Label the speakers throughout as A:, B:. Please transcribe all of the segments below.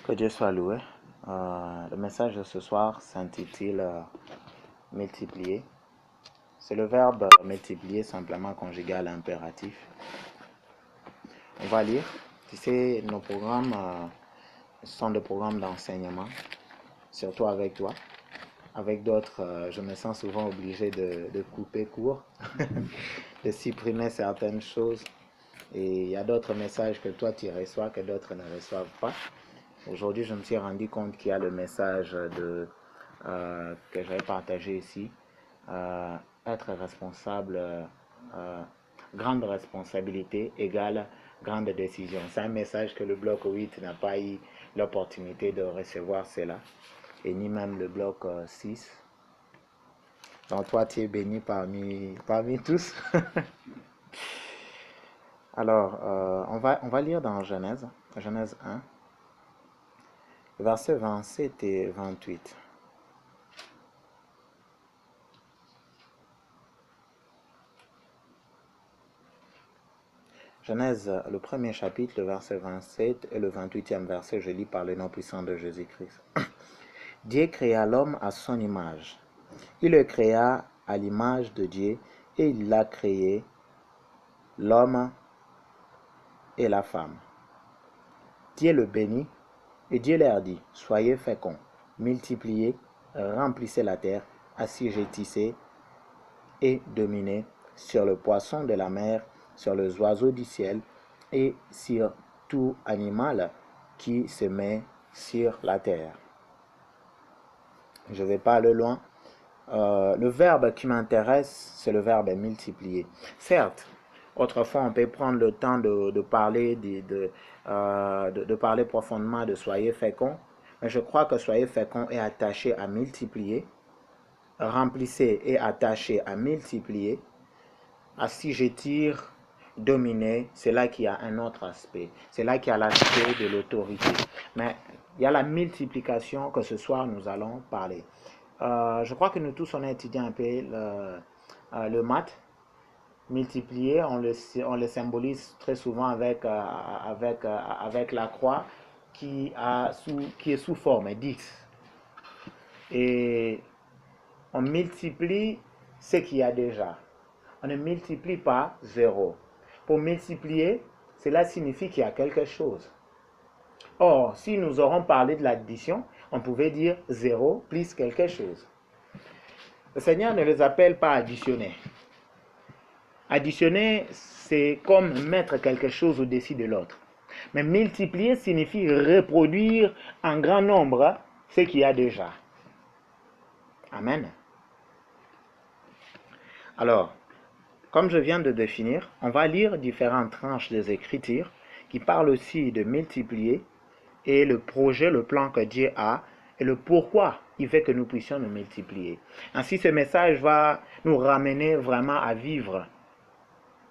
A: Que Dieu soit loué. Le message de ce soir s'intitule multiplier. C'est le verbe multiplier simplement conjugué à l'impératif. On va lire. Tu sais, nos programmes sont des programmes d'enseignement, surtout avec toi. Avec d'autres, je me sens souvent obligé de couper court, de supprimer certaines choses. Et il y a d'autres messages que toi tu reçois que d'autres ne reçoivent pas. Aujourd'hui, je me suis rendu compte qu'il y a le message que j'avais partagé ici. Être responsable, grande responsabilité égale grande décision. C'est un message que le bloc 8 n'a pas eu l'opportunité de recevoir cela, et ni même le bloc 6. Donc toi, tu es béni parmi tous. Alors, on va lire dans Genèse 1. Versets 27 et 28. Genèse, le premier chapitre, le verset 27 et le 28e verset, je lis par le nom puissant de Jésus-Christ. Dieu créa l'homme à son image. Il le créa à l'image de Dieu et il l'a créé, l'homme et la femme. Dieu le bénit et Dieu leur dit, soyez féconds, multipliez, remplissez la terre, assujettissez et dominez sur le poisson de la mer, sur les oiseaux du ciel et sur tout animal qui se met sur la terre. Je ne vais pas aller loin. Le verbe qui m'intéresse, c'est le verbe multiplier. Certes, autrefois, on peut prendre le temps de parler de parler profondément de soyez féconds, mais je crois que soyez féconds est attaché à multiplier, remplissez est attaché à multiplier, assujettir, dominer, c'est là qu'il y a un autre aspect. C'est là qu'il y a l'aspect de l'autorité. Mais il y a la multiplication que ce soir nous allons parler. Je crois que nous tous, on a étudié un peu le maths. Multiplier, on le symbolise très souvent avec la croix qui est sous forme d'X. Et on multiplie ce qu'il y a déjà. On ne multiplie pas 0. Pour multiplier, cela signifie qu'il y a quelque chose. Or, si nous aurons parlé de l'addition, on pouvait dire 0 plus quelque chose. Le Seigneur ne les appelle pas additionner. Additionner, c'est comme mettre quelque chose au-dessus de l'autre. Mais multiplier signifie reproduire en grand nombre ce qu'il y a déjà. Amen. Alors, comme je viens de définir, on va lire différentes tranches des Écritures qui parlent aussi de multiplier et le projet, le plan que Dieu a et le pourquoi il veut que nous puissions nous multiplier. Ainsi, ce message va nous ramener vraiment à vivre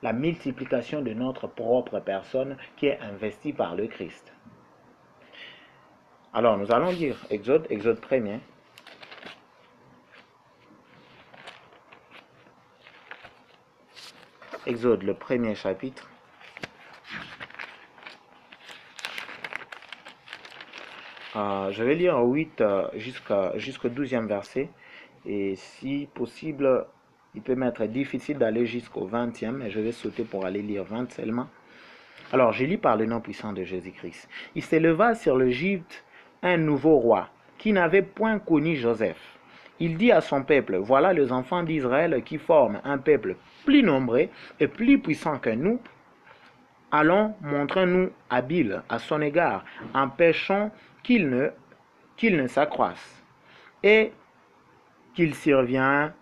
A: la multiplication de notre propre personne qui est investie par le Christ. Alors, nous allons lire Exode 1er. Exode, le premier chapitre. Je vais lire 8 jusqu'au 12e verset. Et si possible, il peut m'être difficile d'aller jusqu'au 20e, mais je vais sauter pour aller lire 20 seulement. Alors, je lis par le nom puissant de Jésus-Christ. Il s'éleva sur l'Égypte un nouveau roi, qui n'avait point connu Joseph. Il dit à son peuple, voilà les enfants d'Israël qui forment un peuple plus nombreux et plus puissant que nous. Allons, montrons-nous habiles à son égard, empêchons qu'il ne s'accroisse. Et qu'il survienne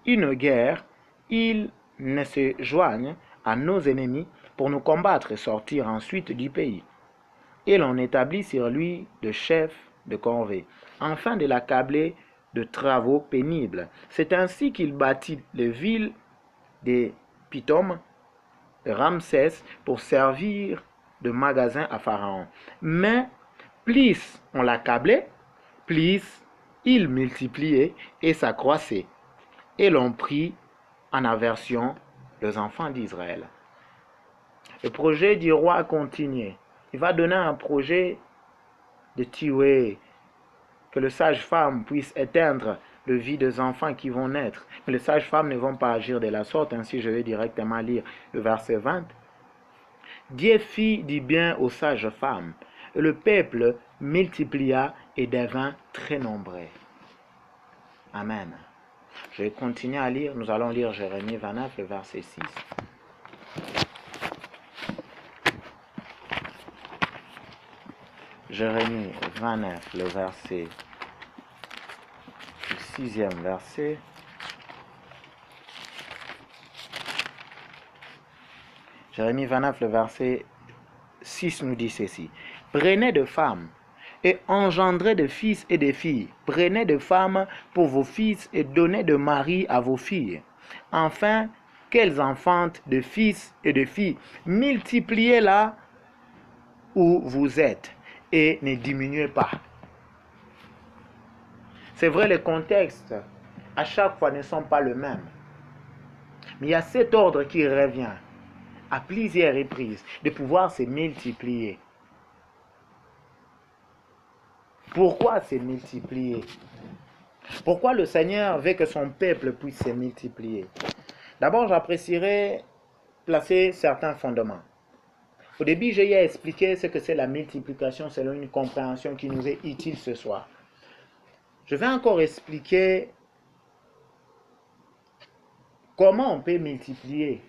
A: une guerre, il ne se joigne à nos ennemis pour nous combattre et sortir ensuite du pays. Et l'on établit sur lui de chef de corvée, afin de l'accabler de travaux pénibles. C'est ainsi qu'il bâtit les villes de Pithom, de Ramsès, pour servir de magasin à Pharaon. Mais plus on l'accablait, plus il multipliait et s'accroissait. Et l'on prit en aversion les enfants d'Israël. Le projet du roi continuait. Il va donner un projet de tuer, que le sage-femme puisse éteindre le vie des enfants qui vont naître. Mais les sages-femmes ne vont pas agir de la sorte, ainsi je vais directement lire le verset 20. Dieu fit du bien aux sages-femmes, et le peuple multiplia et devint très nombreux. Amen. Je vais continuer à lire, nous allons lire Jérémie 29, le verset 6. Jérémie 29, le verset, le 6e verset. Jérémie 29, le verset 6 nous dit ceci. Prenez de femmes et engendrez de fils et de filles. Prenez de femmes pour vos fils et donnez de mari à vos filles. Enfin, qu'elles enfantent de fils et de filles. Multipliez là où vous êtes et ne diminuez pas. C'est vrai, les contextes à chaque fois ne sont pas les mêmes. Mais il y a cet ordre qui revient à plusieurs reprises de pouvoir se multiplier. Pourquoi se multiplier? Pourquoi le Seigneur veut que son peuple puisse se multiplier? D'abord, j'apprécierais placer certains fondements. Au début, j'ai expliqué ce que c'est la multiplication selon une compréhension qui nous est utile ce soir. Je vais encore expliquer comment on peut multiplier.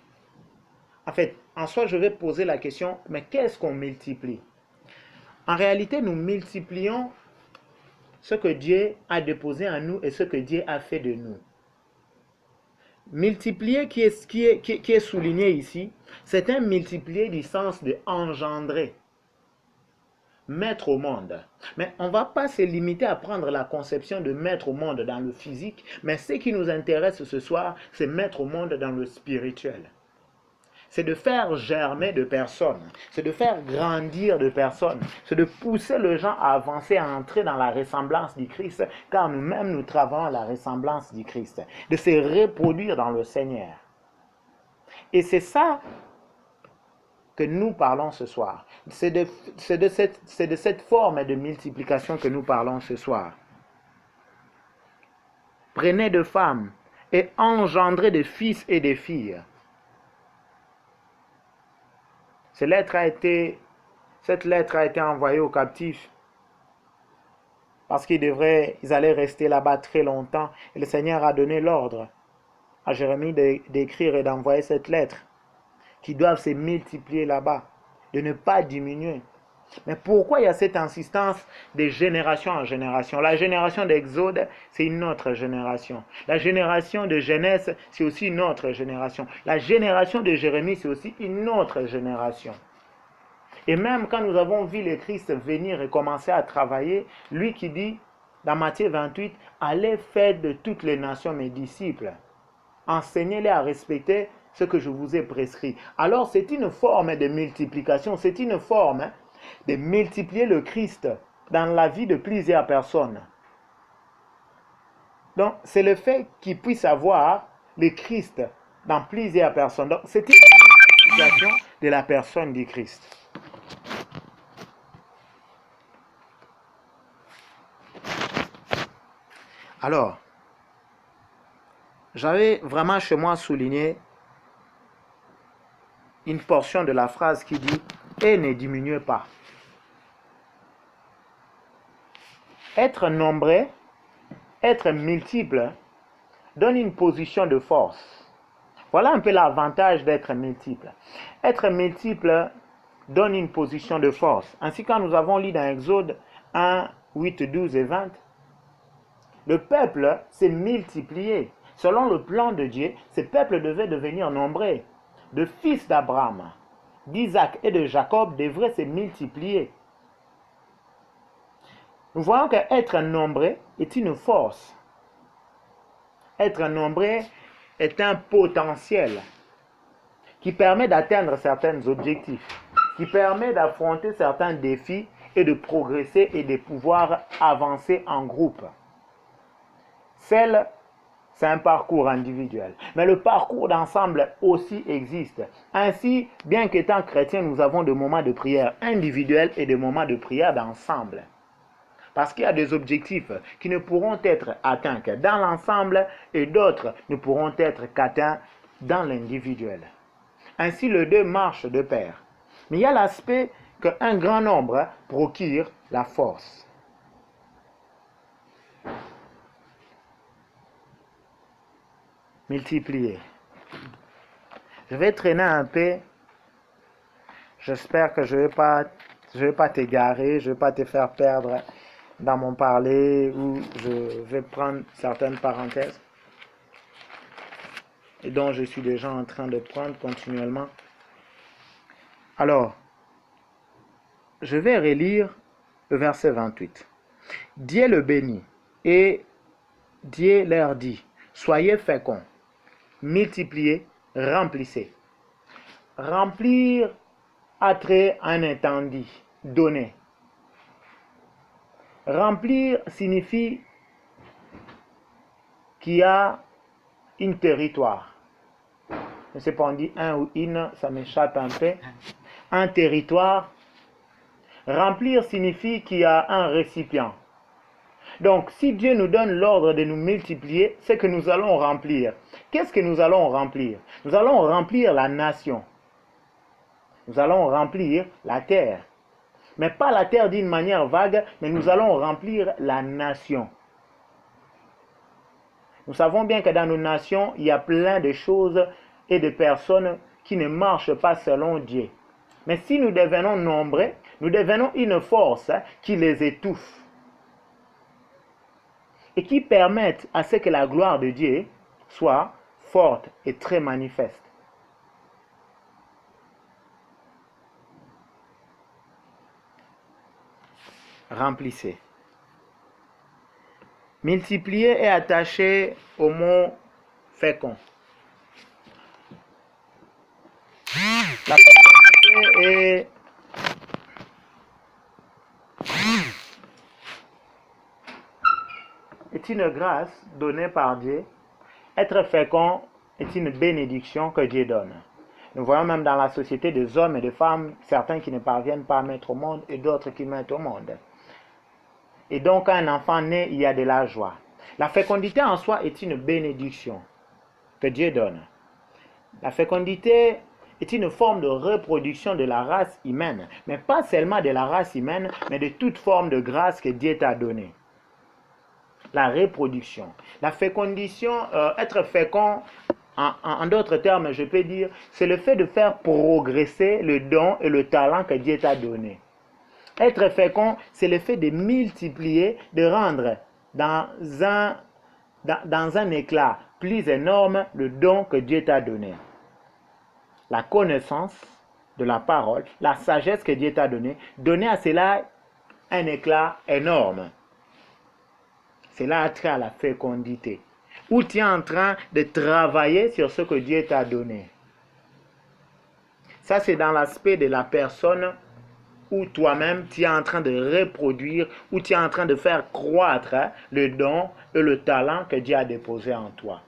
A: En fait, en soi, je vais poser la question, mais qu'est-ce qu'on multiplie? En réalité, nous multiplions ce que Dieu a déposé en nous et ce que Dieu a fait de nous. Multiplier qui est souligné ici, c'est un multiplier du sens de engendrer, mettre au monde. Mais on ne va pas se limiter à prendre la conception de mettre au monde dans le physique, mais ce qui nous intéresse ce soir, c'est mettre au monde dans le spirituel. C'est de faire germer de personnes, c'est de faire grandir de personnes, c'est de pousser les gens à avancer, à entrer dans la ressemblance du Christ, car nous-mêmes nous travaillons à la ressemblance du Christ, de se reproduire dans le Seigneur. Et c'est ça que nous parlons ce soir. C'est de cette forme de multiplication que nous parlons ce soir. Prenez de femmes et engendrez de fils et de filles. Cette lettre a été envoyée aux captifs parce qu'ils allaient rester là-bas très longtemps. Et le Seigneur a donné l'ordre à Jérémie d'écrire et d'envoyer cette lettre, qui doivent se multiplier là-bas, de ne pas diminuer. Mais pourquoi il y a cette insistance de génération en génération? La génération d'Exode, c'est une autre génération. La génération de Genèse, c'est aussi une autre génération. La génération de Jérémie, c'est aussi une autre génération. Et même quand nous avons vu le Christ venir et commencer à travailler, lui qui dit, dans Matthieu 28, « Allez faire de toutes les nations mes disciples. Enseignez-les à respecter ce que je vous ai prescrit. » Alors c'est une forme de multiplication, c'est une forme de multiplier le Christ dans la vie de plusieurs personnes. Donc, c'est le fait qu'il puisse avoir le Christ dans plusieurs personnes. Donc, c'est une multiplication de la personne du Christ. Alors, j'avais vraiment chez moi souligné une portion de la phrase qui dit « Et ne diminuez pas ». Être nombreux, être multiple, donne une position de force. Voilà un peu l'avantage d'être multiple. Être multiple donne une position de force. Ainsi, quand nous avons lu dans Exode 1, 8, 12 et 20, le peuple s'est multiplié. Selon le plan de Dieu, ce peuple devait devenir nombreux. De fils d'Abraham, d'Isaac et de Jacob devraient se multiplier. Nous voyons qu'être nombreux est une force. Être nombreux est un potentiel qui permet d'atteindre certains objectifs, qui permet d'affronter certains défis et de progresser et de pouvoir avancer en groupe. C'est un parcours individuel. Mais le parcours d'ensemble aussi existe. Ainsi, bien qu'étant chrétiens, nous avons des moments de prière individuels et des moments de prière d'ensemble. Parce qu'il y a des objectifs qui ne pourront être atteints que dans l'ensemble et d'autres ne pourront être qu'atteints dans l'individuel. Ainsi, les deux marchent de pair. Mais il y a l'aspect qu'un grand nombre procure la force. Multiplier. Je vais traîner un peu. J'espère que je vais pas t'égarer, je ne vais pas te faire perdre dans mon parler ou je vais prendre certaines parenthèses et dont je suis déjà en train de prendre continuellement. Alors, je vais relire le verset 28. Dieu le bénit et Dieu leur dit, soyez féconds, multipliez, remplissez. Remplir a trait à un étendue, donner. Remplir signifie qu'il y a un territoire. Je ne sais pas, on dit un ou une, ça m'échappe un peu. Un territoire. Remplir signifie qu'il y a un récipient. Donc, si Dieu nous donne l'ordre de nous multiplier, c'est que nous allons remplir. Qu'est-ce que nous allons remplir? Nous allons remplir la nation. Nous allons remplir la terre. Mais pas la terre d'une manière vague, mais nous allons remplir la nation. Nous savons bien que dans nos nations, il y a plein de choses et de personnes qui ne marchent pas selon Dieu. Mais si nous devenons nombreux, nous devenons une force qui les étouffe et qui permette à ce que la gloire de Dieu soit forte et très manifeste. Remplissez. Multiplier est attaché au mot fécond. La fécondité est une grâce donnée par Dieu. Être fécond est une bénédiction que Dieu donne. Nous voyons même dans la société des hommes et des femmes, certains qui ne parviennent pas à mettre au monde et d'autres qui mettent au monde. Et donc, quand un enfant naît, il y a de la joie. La fécondité en soi est une bénédiction que Dieu donne. La fécondité est une forme de reproduction de la race humaine, mais pas seulement de la race humaine, mais de toute forme de grâce que Dieu t'a donnée. La reproduction. La fécondation, être fécond, en d'autres termes, je peux dire, c'est le fait de faire progresser le don et le talent que Dieu t'a donné. Être fécond, c'est le fait de multiplier, de rendre dans un éclat plus énorme le don que Dieu t'a donné. La connaissance de la parole, la sagesse que Dieu t'a donnée, donner à cela un éclat énorme. Cela a trait à la fécondité. Où tu es en train de travailler sur ce que Dieu t'a donné. Ça, c'est dans l'aspect de la personne où toi-même, tu es en train de reproduire, où tu es en train de faire croître le don et le talent que Dieu a déposé en toi.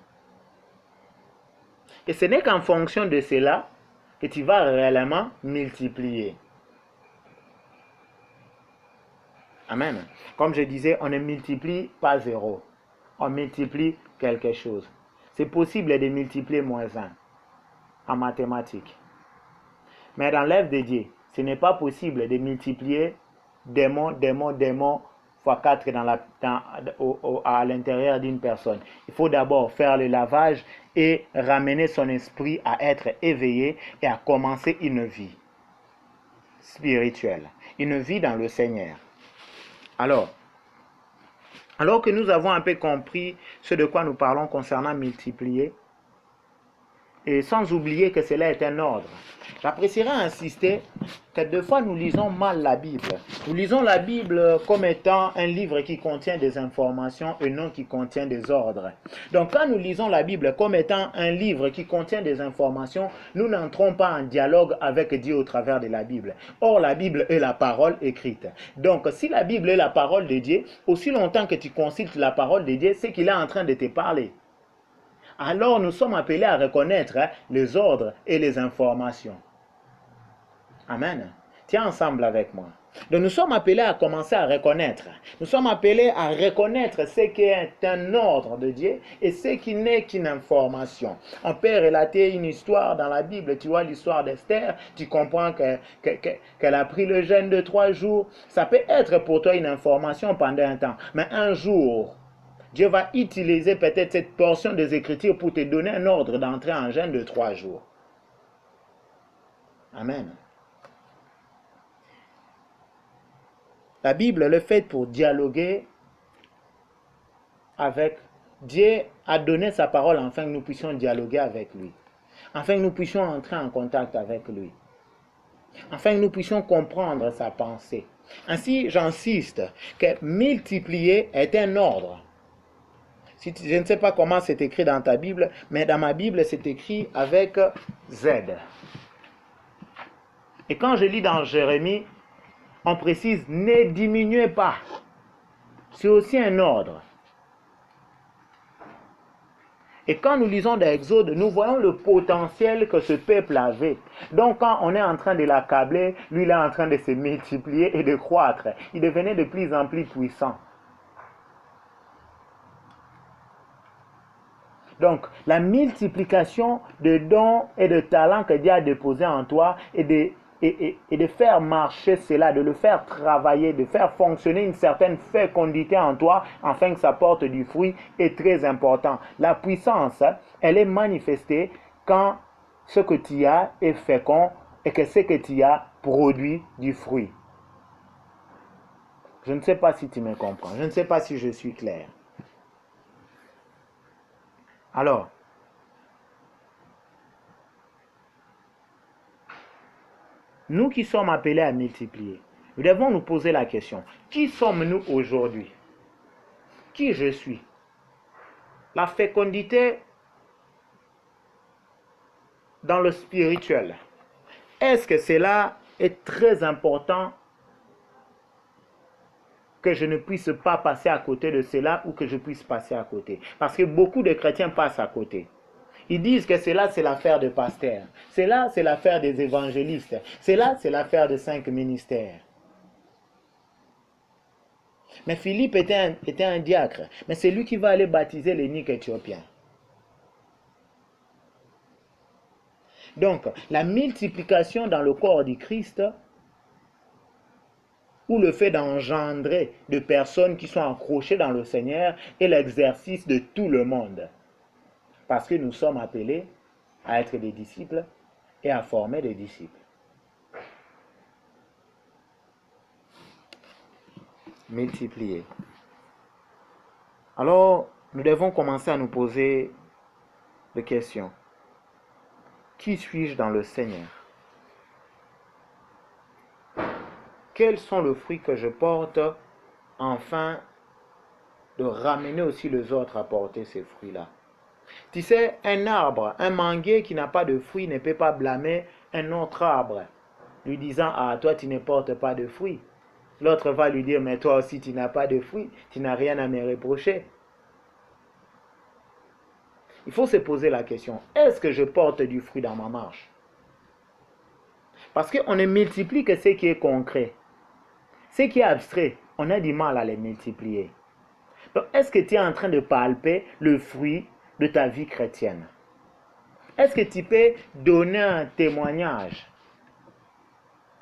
A: Et ce n'est qu'en fonction de cela que tu vas réellement multiplier. Amen. Comme je disais, on ne multiplie pas zéro. On multiplie quelque chose. C'est possible de multiplier moins 1 en mathématiques. Mais dans l'œuvre de Dieu, ce n'est pas possible de multiplier démon fois 4 à l'intérieur d'une personne. Il faut d'abord faire le lavage et ramener son esprit à être éveillé et à commencer une vie spirituelle, une vie dans le Seigneur. Alors que nous avons un peu compris ce de quoi nous parlons concernant multiplier, et sans oublier que cela est un ordre, j'apprécierais insister que des fois nous lisons mal la Bible. Nous lisons la Bible comme étant un livre qui contient des informations et non qui contient des ordres. Donc quand nous lisons la Bible comme étant un livre qui contient des informations, nous n'entrons pas en dialogue avec Dieu au travers de la Bible. Or la Bible est la parole écrite. Donc si la Bible est la parole de Dieu, aussi longtemps que tu consultes la parole de Dieu, c'est qu'il est en train de te parler. Alors nous sommes appelés à reconnaître les ordres et les informations. Amen. Tiens ensemble avec moi. Donc nous sommes appelés à commencer à reconnaître. Nous sommes appelés à reconnaître ce qui est un ordre de Dieu et ce qui n'est qu'une information. On peut relater une histoire dans la Bible. Tu vois l'histoire d'Esther, tu comprends qu'elle a pris le jeûne de 3 jours. Ça peut être pour toi une information pendant un temps. Mais un jour, Dieu va utiliser peut-être cette portion des Écritures pour te donner un ordre d'entrer en jeûne de 3 jours. Amen. La Bible le fait pour dialoguer avec Dieu, a donné sa parole afin que nous puissions dialoguer avec lui, afin que nous puissions entrer en contact avec lui, afin que nous puissions comprendre sa pensée. Ainsi, j'insiste que multiplier est un ordre. Je ne sais pas comment c'est écrit dans ta Bible, mais dans ma Bible, c'est écrit avec Z. Et quand je lis dans Jérémie, on précise, ne diminuez pas. C'est aussi un ordre. Et quand nous lisons d'Exode, nous voyons le potentiel que ce peuple avait. Donc quand on est en train de l'accabler, lui il est en train de se multiplier et de croître. Il devenait de plus en plus puissant. Donc la multiplication de dons et de talents que Dieu a déposés en toi et de faire marcher cela, de le faire travailler, de faire fonctionner une certaine fécondité en toi afin que ça porte du fruit est très important. La puissance, elle est manifestée quand ce que tu as est fécond et que ce que tu as produit du fruit. Je ne sais pas si tu me comprends, je ne sais pas si je suis clair. Alors, nous qui sommes appelés à multiplier, nous devons nous poser la question, qui sommes-nous aujourd'hui? Qui je suis? La fécondité dans le spirituel, est-ce que cela est très important que je ne puisse pas passer à côté de cela ou que je puisse passer à côté? Parce que beaucoup de chrétiens passent à côté. Ils disent que cela, c'est l'affaire des pasteurs. Cela, c'est l'affaire des évangélistes. Cela, c'est l'affaire de 5 ministères. Mais Philippe était un diacre. Mais c'est lui qui va aller baptiser l'énigme éthiopien. Donc, la multiplication dans le corps du Christ, ou le fait d'engendrer de personnes qui sont accrochées dans le Seigneur, est l'exercice de tout le monde. Parce que nous sommes appelés à être des disciples et à former des disciples. Multiplier. Alors, nous devons commencer à nous poser des questions. Qui suis-je dans le Seigneur? Quels sont les fruits que je porte afin de ramener aussi les autres à porter ces fruits-là? Tu sais, un arbre, un manguier qui n'a pas de fruits ne peut pas blâmer un autre arbre, lui disant, ah, toi tu ne portes pas de fruits. L'autre va lui dire, mais toi aussi tu n'as pas de fruits, tu n'as rien à me reprocher. Il faut se poser la question, est-ce que je porte du fruit dans ma marche? Parce qu'on ne multiplie que ce qui est concret. Ce qui est abstrait, on a du mal à les multiplier. Donc, est-ce que tu es en train de palper le fruit de ta vie chrétienne? Est-ce que tu peux donner un témoignage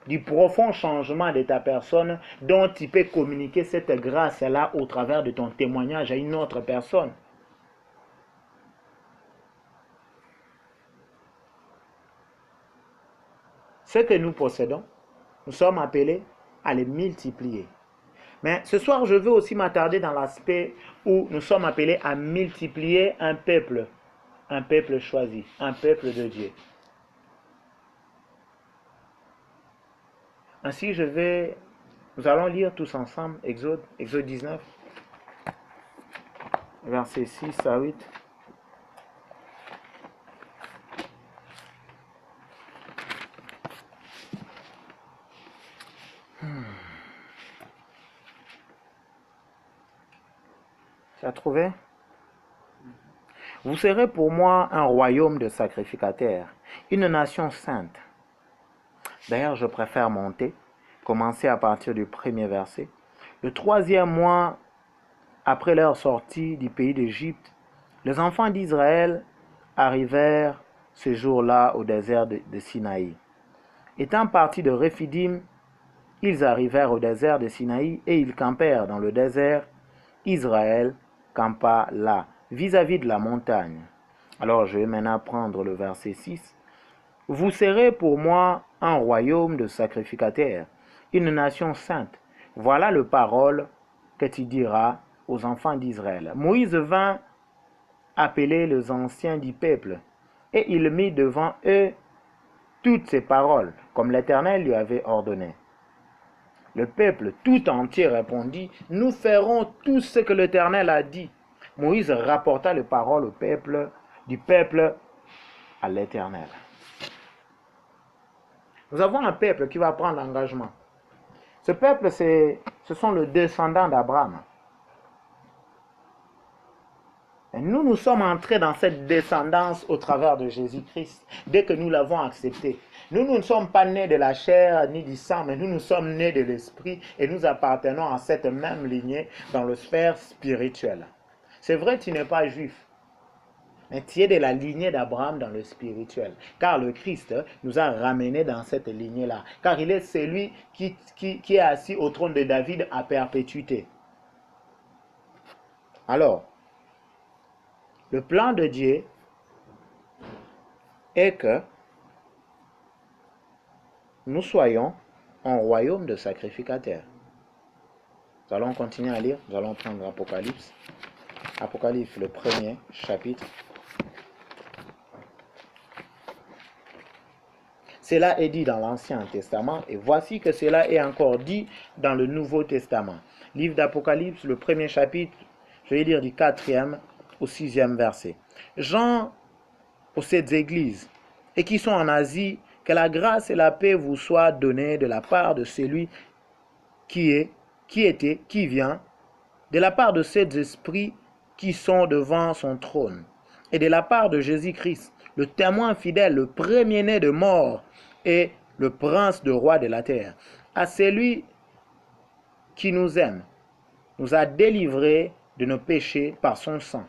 A: du profond changement de ta personne dont tu peux communiquer cette grâce-là au travers de ton témoignage à une autre personne? Ce que nous possédons, nous sommes appelés à les multiplier. Mais ce soir, je veux aussi m'attarder dans l'aspect où nous sommes appelés à multiplier un peuple choisi, un peuple de Dieu. Ainsi, nous allons lire tous ensemble Exode 19, versets 6 à 8. Tu as trouvé? Vous serez pour moi un royaume de sacrificateurs, une nation sainte. D'ailleurs, je préfère monter commencer à partir du premier verset. Le 3e mois après leur sortie du pays d'Égypte, les enfants d'Israël arrivèrent ce jour-là au désert de Sinaï. Étant partis de Réphidim, ils arrivèrent au désert de Sinaï et ils campèrent dans le désert. Israël campa là, vis-à-vis de la montagne. Alors je vais maintenant prendre le verset 6. Vous serez pour moi un royaume de sacrificateurs, une nation sainte. Voilà le parole que tu diras aux enfants d'Israël. Moïse vint appeler les anciens du peuple, et il mit devant eux toutes ces paroles, comme l'Éternel lui avait ordonné. Le peuple tout entier répondit, nous ferons tout ce que l'Éternel a dit. Moïse rapporta les paroles au peuple, du peuple à l'Éternel. Nous avons un peuple qui va prendre l'engagement. Ce peuple, ce sont les descendants d'Abraham. Et nous sommes entrés dans cette descendance au travers de Jésus-Christ, dès que nous l'avons accepté. Nous ne sommes pas nés de la chair ni du sang, mais nous sommes nés de l'esprit et nous appartenons à cette même lignée dans le sphère spirituel. C'est vrai, tu n'es pas juif, mais tu es de la lignée d'Abraham dans le spirituel. Car le Christ nous a ramenés dans cette lignée-là. Car il est celui qui est assis au trône de David à perpétuité. Alors, le plan de Dieu est que nous soyons un royaume de sacrificateurs. Nous allons continuer à lire. Nous allons prendre Apocalypse. Apocalypse, le 1er chapitre. Cela est dit dans l'Ancien Testament et voici que cela est encore dit dans le Nouveau Testament. Livre d'Apocalypse, le 1er chapitre, je vais lire du 4e au 6e verset. Jean aux 7 églises et qui sont en Asie, que la grâce et la paix vous soient données de la part de celui qui est, qui était, qui vient, de la part de ces esprits qui sont devant son trône, et de la part de Jésus-Christ, le témoin fidèle, le premier-né de mort et le prince de roi de la terre, à celui qui nous aime, nous a délivrés de nos péchés par son sang,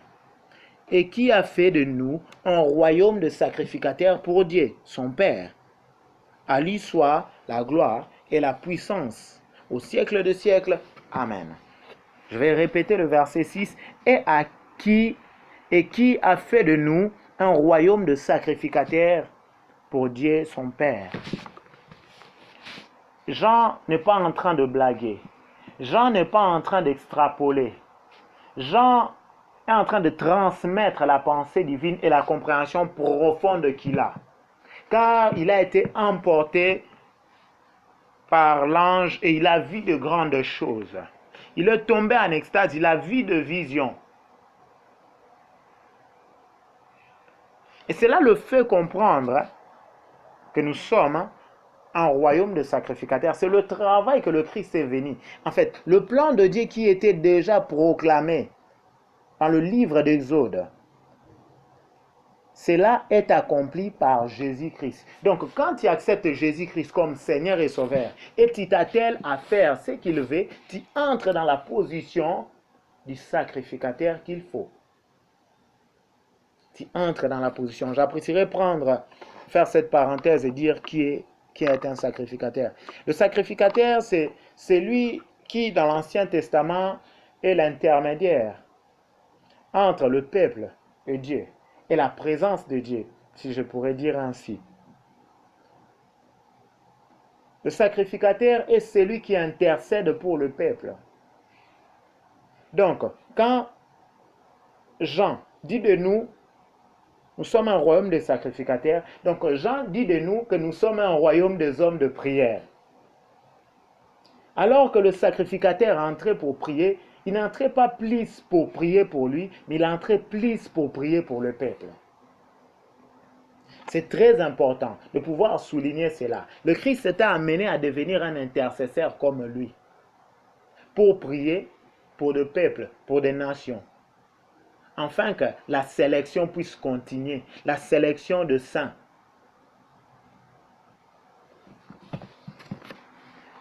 A: et qui a fait de nous un royaume de sacrificateurs pour Dieu, son Père. À lui soit la gloire et la puissance au siècle de siècles. Amen. Je vais répéter le verset 6. Et qui a fait de nous un royaume de sacrificateurs pour Dieu son Père. Jean n'est pas en train de blaguer. Jean n'est pas en train d'extrapoler. Jean est en train de transmettre la pensée divine et la compréhension profonde qu'il a. Car il a été emporté par l'ange et il a vu de grandes choses. Il est tombé en extase, il a vu de visions. Et cela le fait comprendre que nous sommes un royaume de sacrificateurs. C'est le travail que le Christ est venu. En fait, le plan de Dieu qui était déjà proclamé dans le livre d'Exode, cela est accompli par Jésus-Christ. Donc, quand tu acceptes Jésus-Christ comme Seigneur et Sauveur, et tu t'attelles à faire ce qu'il veut, tu entres dans la position du sacrificateur qu'il faut. Tu entres dans la position. J'apprécierais faire cette parenthèse et dire qui est un sacrificateur. Le sacrificateur, c'est celui qui, dans l'Ancien Testament, est l'intermédiaire entre le peuple et Dieu, et la présence de Dieu, si je pourrais dire ainsi. Le sacrificateur est celui qui intercède pour le peuple. Donc, quand Jean dit de nous, nous sommes un royaume des sacrificateurs, donc Jean dit de nous que nous sommes un royaume des hommes de prière. Alors que le sacrificateur entrait pour prier, il n'entrait pas plus pour prier pour lui, mais il entrait plus pour prier pour le peuple. C'est très important de pouvoir souligner cela. Le Christ s'était amené à devenir un intercesseur comme lui, pour prier pour le peuple, pour des nations, afin que la sélection puisse continuer, la sélection de saints.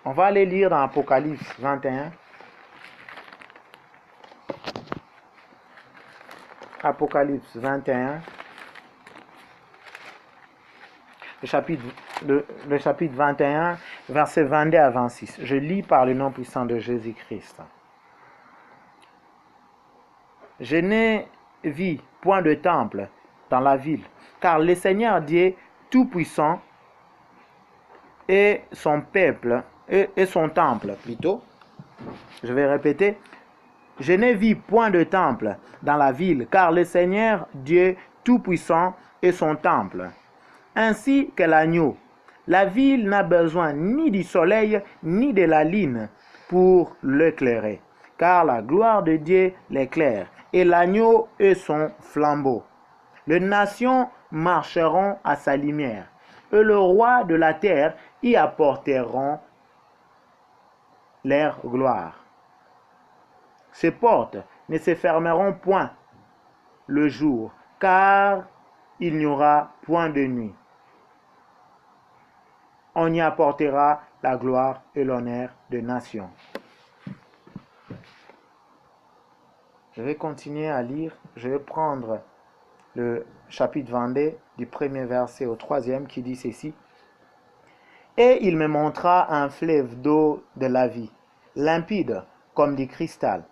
A: On va aller lire dans Apocalypse 21. Apocalypse 21. Le chapitre 21, versets 22 à 26. Je lis par le nom puissant de Jésus-Christ. Je n'ai vu point de temple dans la ville, car le Seigneur Dieu Tout-Puissant et son peuple, et son temple plutôt. Je vais répéter. Je n'ai vu point de temple dans la ville, car le Seigneur Dieu Tout-Puissant est son temple, ainsi que l'agneau. La ville n'a besoin ni du soleil, ni de la lune pour l'éclairer, car la gloire de Dieu l'éclaire, et l'agneau est son flambeau. Les nations marcheront à sa lumière, et le roi de la terre y apporteront leur gloire. Ses portes ne se fermeront point le jour, car il n'y aura point de nuit. On y apportera la gloire et l'honneur des nations. Je vais continuer à lire. Je vais prendre le chapitre 22 du premier verset au troisième qui dit ceci. Et il me montra un fleuve d'eau de la vie, limpide comme du cristal,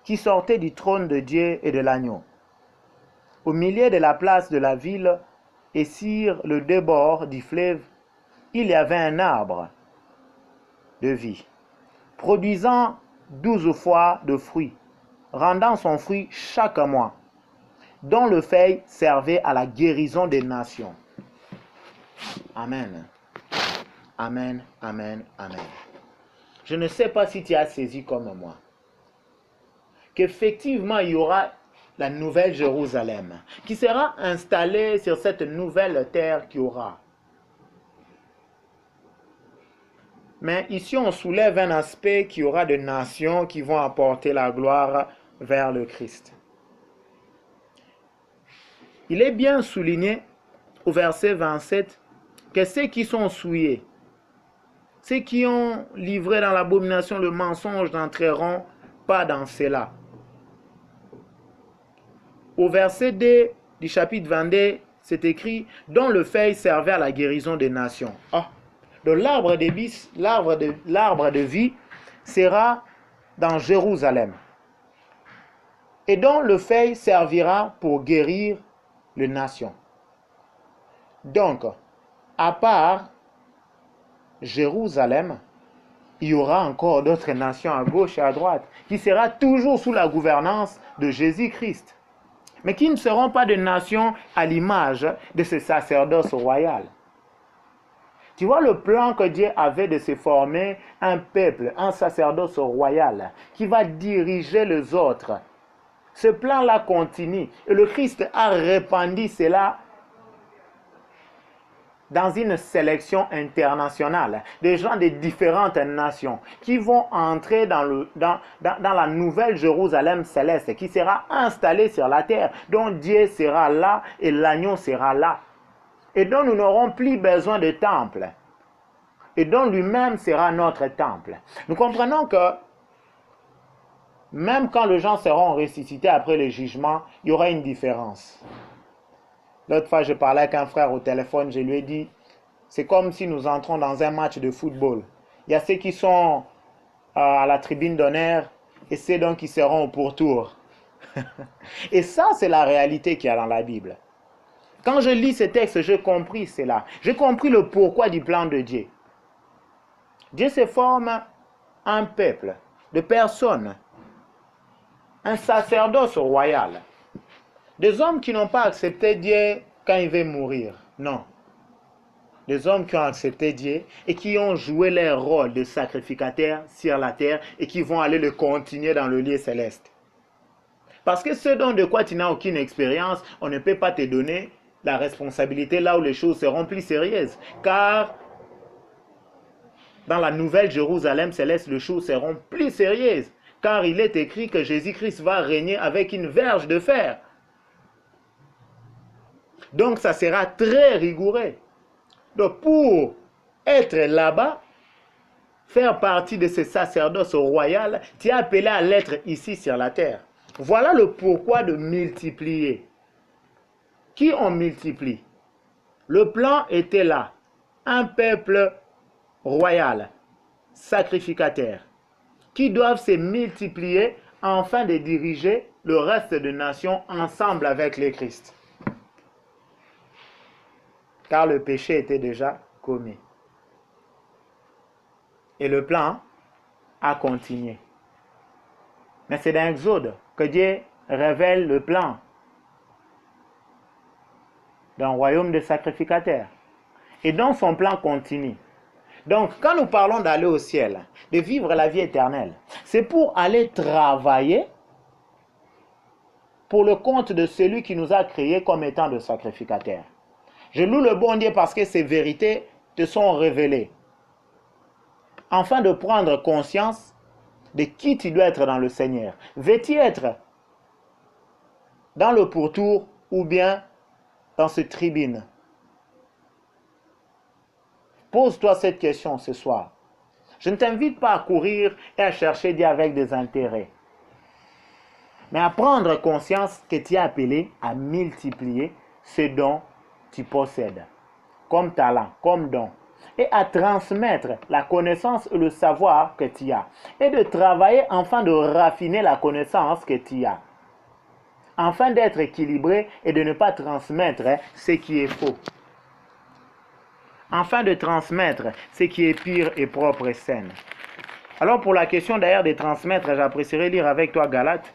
A: qui sortait du trône de Dieu et de l'agneau. Au milieu de la place de la ville et sur le débord du fleuve, il y avait un arbre de vie, produisant 12 fois de fruits, rendant son fruit chaque mois, dont le feuille servait à la guérison des nations. Amen. Amen, amen, amen. Je ne sais pas si tu as saisi comme moi qu'effectivement il y aura la nouvelle Jérusalem qui sera installée sur cette nouvelle terre qu'il y aura. Mais ici on soulève un aspect qu'il y aura des nations qui vont apporter la gloire vers le Christ. Il est bien souligné au verset 27 que ceux qui sont souillés, ceux qui ont livré dans l'abomination le mensonge n'entreront pas dans cela. Au verset 2 du chapitre 22, c'est écrit « dont le feuille servait à la guérison des nations ». Donc l'arbre de vie sera dans Jérusalem. Et dont le feuille servira pour guérir les nations. Donc, à part Jérusalem, il y aura encore d'autres nations à gauche et à droite qui sera toujours sous la gouvernance de Jésus-Christ, mais qui ne seront pas des nations à l'image de ce sacerdoce royal. Tu vois le plan que Dieu avait de se former un peuple, un sacerdoce royal qui va diriger les autres. Ce plan-là continue et le Christ a répandu cela dans une sélection internationale, des gens de différentes nations qui vont entrer dans la nouvelle Jérusalem céleste qui sera installée sur la terre, dont Dieu sera là et l'agneau sera là, et dont nous n'aurons plus besoin de temple, et dont lui-même sera notre temple. Nous comprenons que même quand les gens seront ressuscités après le jugement, il y aura une différence. L'autre fois, je parlais avec un frère au téléphone, je lui ai dit, c'est comme si nous entrons dans un match de football. Il y a ceux qui sont à la tribune d'honneur et ceux donc qui seront au pourtour. Et ça, c'est la réalité qu'il y a dans la Bible. Quand je lis ce texte, j'ai compris cela. J'ai compris le pourquoi du plan de Dieu. Dieu se forme un peuple de personnes, un sacerdoce royal. Des hommes qui n'ont pas accepté Dieu quand il veut mourir. Non. Des hommes qui ont accepté Dieu et qui ont joué leur rôle de sacrificateurs sur la terre et qui vont aller le continuer dans le lieu céleste. Parce que ce dont de quoi tu n'as aucune expérience, on ne peut pas te donner la responsabilité là où les choses seront plus sérieuses. Car dans la nouvelle Jérusalem céleste, les choses seront plus sérieuses. Car il est écrit que Jésus-Christ va régner avec une verge de fer. Donc ça sera très rigoureux. Donc pour être là-bas, faire partie de ce sacerdoce royal, tu es appelé à l'être ici sur la terre. Voilà le pourquoi de multiplier. Qui on multiplie? Le plan était là. Un peuple royal, sacrificateur, qui doivent se multiplier afin de diriger le reste des nations ensemble avec le Christ. Car le péché était déjà commis. Et le plan a continué. Mais c'est dans Exode que Dieu révèle le plan d'un royaume de sacrificateurs. Et donc son plan continue. Donc quand nous parlons d'aller au ciel, de vivre la vie éternelle, c'est pour aller travailler pour le compte de celui qui nous a créés comme étant de sacrificateurs. Je loue le bon Dieu parce que ces vérités te sont révélées, afin de prendre conscience de qui tu dois être dans le Seigneur. Veux-tu être dans le pourtour ou bien dans ce tribune? Pose-toi cette question ce soir. Je ne t'invite pas à courir et à chercher Dieu avec des intérêts, mais à prendre conscience que tu es appelé à multiplier ce dont tu possèdes, comme talent, comme don, et à transmettre la connaissance et le savoir que tu as, et de travailler afin de raffiner la connaissance que tu as, afin d'être équilibré et de ne pas transmettre ce qui est faux, afin de transmettre ce qui est pire et propre et sain. Alors pour la question d'ailleurs de transmettre, j'apprécierais lire avec toi Galates.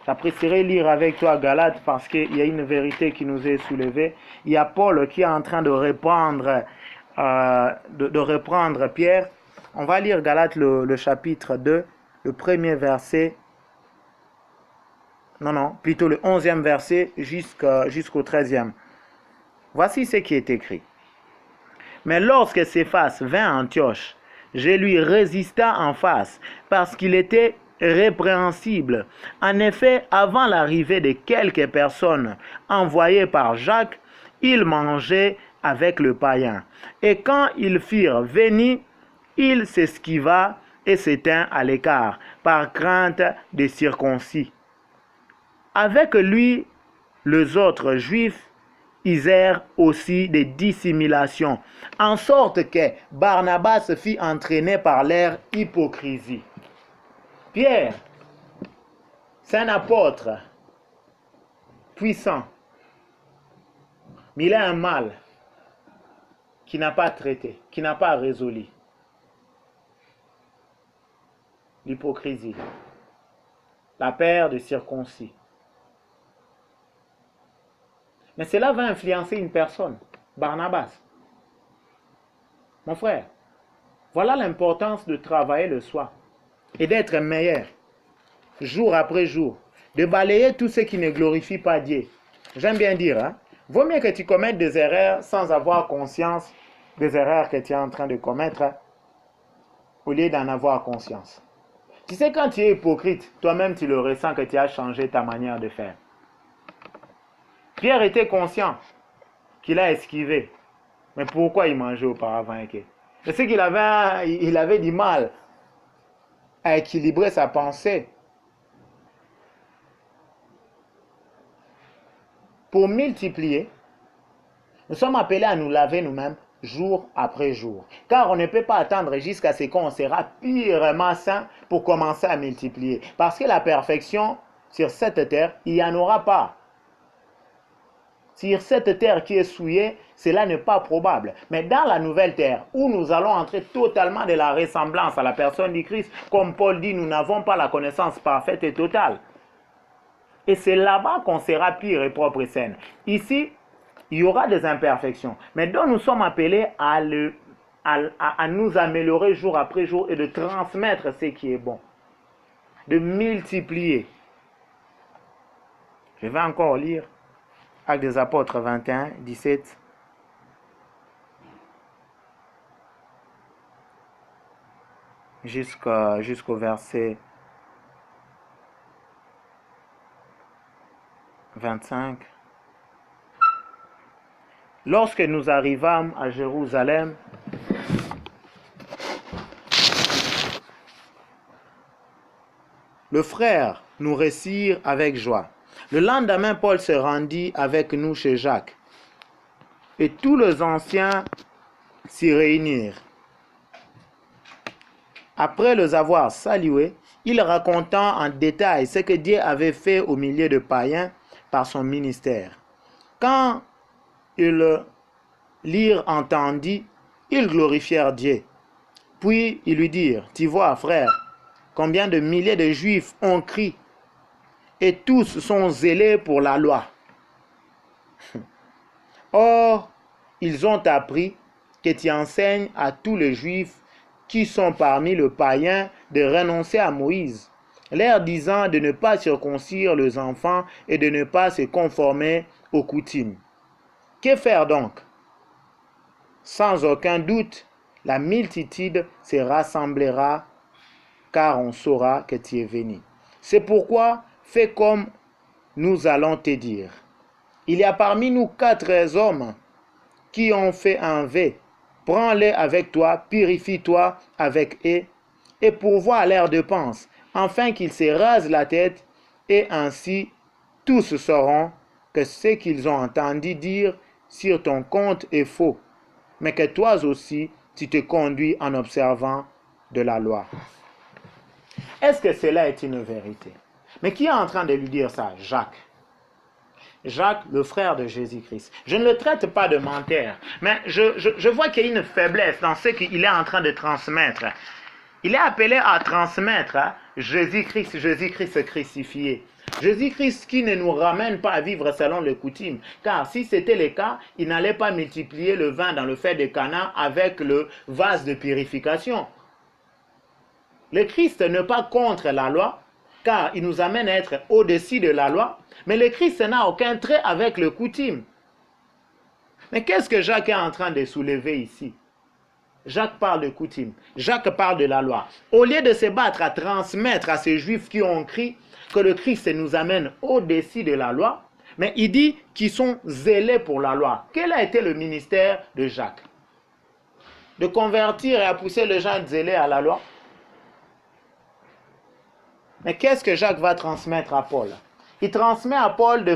A: J'apprécierais lire avec toi Galates parce qu'il y a une vérité qui nous est soulevée. Il y a Paul qui est en train de reprendre Pierre. On va lire Galates le chapitre 2, le premier verset. Plutôt le 11e verset jusqu'au 13e. Voici ce qui est écrit. Mais lorsque Céphas vint à Antioche, je lui résista en face parce qu'il était répréhensible. En effet, avant l'arrivée de quelques personnes envoyées par Jacques, il mangeait avec le païen. Et quand ils firent venir, il s'esquiva et se tint à l'écart, par crainte des circoncis. Avec lui, les autres Juifs usèrent aussi des dissimulations, en sorte que Barnabas se fit entraîner par leur hypocrisie. Pierre, c'est un apôtre puissant, mais il a un mal qui n'a pas traité, qui n'a pas résolu. L'hypocrisie, la peur de circoncis. Mais cela va influencer une personne, Barnabas. Mon frère, voilà l'importance de travailler le soi et d'être meilleur, jour après jour, de balayer tout ce qui ne glorifie pas Dieu. J'aime bien dire, vaut mieux que tu commettes des erreurs sans avoir conscience des erreurs que tu es en train de commettre, au lieu d'en avoir conscience. Tu sais, quand tu es hypocrite, toi-même tu le ressens que tu as changé ta manière de faire. Pierre était conscient qu'il a esquivé. Mais pourquoi il mangeait auparavant? C'est qu'il avait du mal à équilibrer sa pensée. Pour multiplier, nous sommes appelés à nous laver nous-mêmes jour après jour. Car on ne peut pas attendre jusqu'à ce qu'on sera purement saint pour commencer à multiplier. Parce que la perfection sur cette terre, il n'y en aura pas. Sur cette terre qui est souillée, cela n'est pas probable. Mais dans la nouvelle terre, où nous allons entrer totalement de la ressemblance à la personne du Christ, comme Paul dit, nous n'avons pas la connaissance parfaite et totale. Et c'est là-bas qu'on sera pur et propre et sain. Ici, il y aura des imperfections. Mais dont nous sommes appelés à nous améliorer jour après jour et de transmettre ce qui est bon. De multiplier. Je vais encore lire. Actes des Apôtres 21, 17. Jusqu'au verset 25. Lorsque nous arrivâmes à Jérusalem, le frère nous récire avec joie. Le lendemain, Paul se rendit avec nous chez Jacques. Et tous les anciens s'y réunirent. Après les avoir salués, il raconta en détail ce que Dieu avait fait au milieu de païens par son ministère. Quand ils l'eurent entendu, ils glorifièrent Dieu. Puis ils lui dirent, « Tu vois, frère, combien de milliers de Juifs ont crié, et tous sont zélés pour la loi. Or, ils ont appris que tu enseignes à tous les Juifs qui sont parmi les païens de renoncer à Moïse, leur disant de ne pas circoncire les enfants et de ne pas se conformer aux coutumes. Que faire donc? Sans aucun doute, la multitude se rassemblera, car on saura que tu es venu. C'est pourquoi fais comme nous allons te dire. Il y a parmi nous 4 hommes qui ont fait un vœu. Prends-les avec toi, purifie-toi avec eux, et pourvois leurs dépenses, afin qu'ils se rasent la tête, et ainsi tous sauront que ce qu'ils ont entendu dire sur ton compte est faux, mais que toi aussi tu te conduis en observant de la loi. Est-ce que cela est une vérité? Mais qui est en train de lui dire ça? Jacques. Jacques, le frère de Jésus-Christ. Je ne le traite pas de menteur, mais je vois qu'il y a une faiblesse dans ce qu'il est en train de transmettre. Il est appelé à transmettre Jésus-Christ, Jésus-Christ crucifié. Jésus-Christ qui ne nous ramène pas à vivre selon les coutumes. Car si c'était le cas, il n'allait pas multiplier le vin dans le fait de Cana avec le vase de purification. Le Christ n'est pas contre la loi, car il nous amène à être au-dessus de la loi, mais le Christ n'a aucun trait avec le coutume. Mais qu'est-ce que Jacques est en train de soulever ici? Jacques parle de coutume, Jacques parle de la loi. Au lieu de se battre à transmettre à ces Juifs qui ont crié que le Christ nous amène au-dessus de la loi, mais il dit qu'ils sont zélés pour la loi. Quel a été le ministère de Jacques? De convertir et à pousser les gens zélés à la loi? Mais qu'est-ce que Jacques va transmettre à Paul? Il transmet à Paul de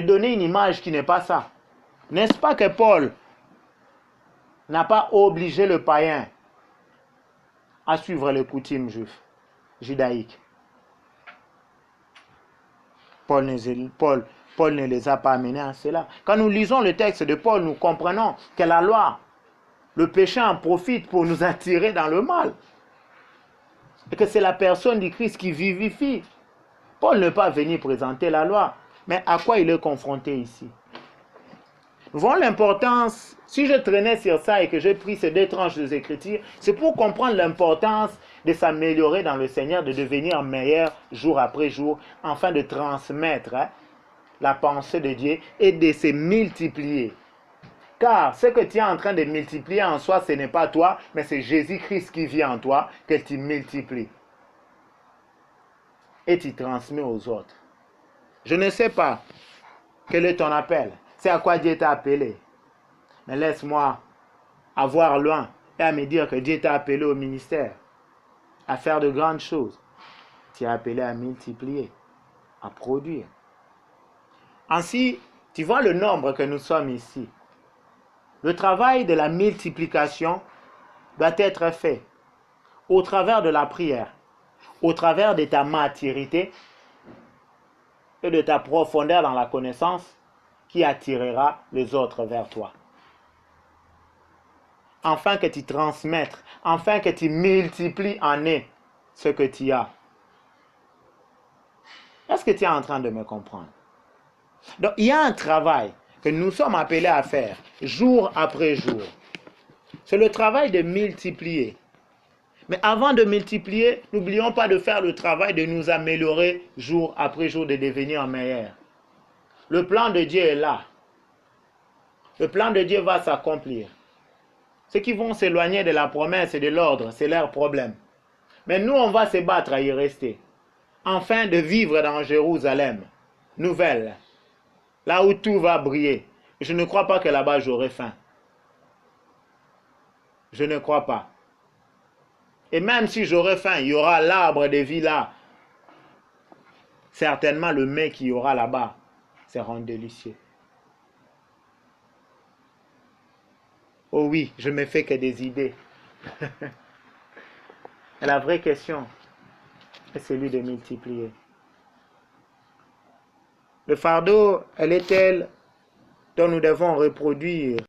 A: donner une image qui n'est pas ça. N'est-ce pas que Paul n'a pas obligé le païen à suivre les coutumes judaïques? Paul ne les a pas amenés à cela. Quand nous lisons le texte de Paul, nous comprenons que la loi, le péché en profite pour nous attirer dans le mal. Et que c'est la personne du Christ qui vivifie. Paul n'est pas venu présenter la loi, mais à quoi il est confronté ici? Nous voyons l'importance, si je traînais sur ça et que j'ai pris ces 2 tranches des Écritures, c'est pour comprendre l'importance de s'améliorer dans le Seigneur, de devenir meilleur jour après jour, afin de transmettre la pensée de Dieu et de se multiplier. Car ce que tu es en train de multiplier en soi, ce n'est pas toi, mais c'est Jésus-Christ qui vit en toi, que tu multiplies. Et tu transmets aux autres. Je ne sais pas quel est ton appel. C'est à quoi Dieu t'a appelé. Mais laisse-moi avoir loin et à me dire que Dieu t'a appelé au ministère, à faire de grandes choses. Tu es appelé à multiplier, à produire. Ainsi, tu vois le nombre que nous sommes ici. Le travail de la multiplication doit être fait au travers de la prière, au travers de ta maturité et de ta profondeur dans la connaissance qui attirera les autres vers toi. Afin que tu transmettes, afin que tu multiplies en eux ce que tu as. Est-ce que tu es en train de me comprendre? Donc, il y a un travail que nous sommes appelés à faire jour après jour. C'est le travail de multiplier. Mais avant de multiplier, n'oublions pas de faire le travail de nous améliorer jour après jour, de devenir meilleurs. Le plan de Dieu est là. Le plan de Dieu va s'accomplir. Ceux qui vont s'éloigner de la promesse et de l'ordre, c'est leur problème. Mais nous, on va se battre à y rester. Afin de vivre dans Jérusalem, nouvelle, là où tout va briller. Je ne crois pas que là-bas j'aurai faim. Je ne crois pas. Et même si j'aurai faim, il y aura l'arbre de vie là. Certainement, le mets qu'il y aura là-bas sera délicieux. Oh oui, je me fais que des idées. La vraie question est celui de multiplier. Le fardeau, elle est telle dont nous devons reproduire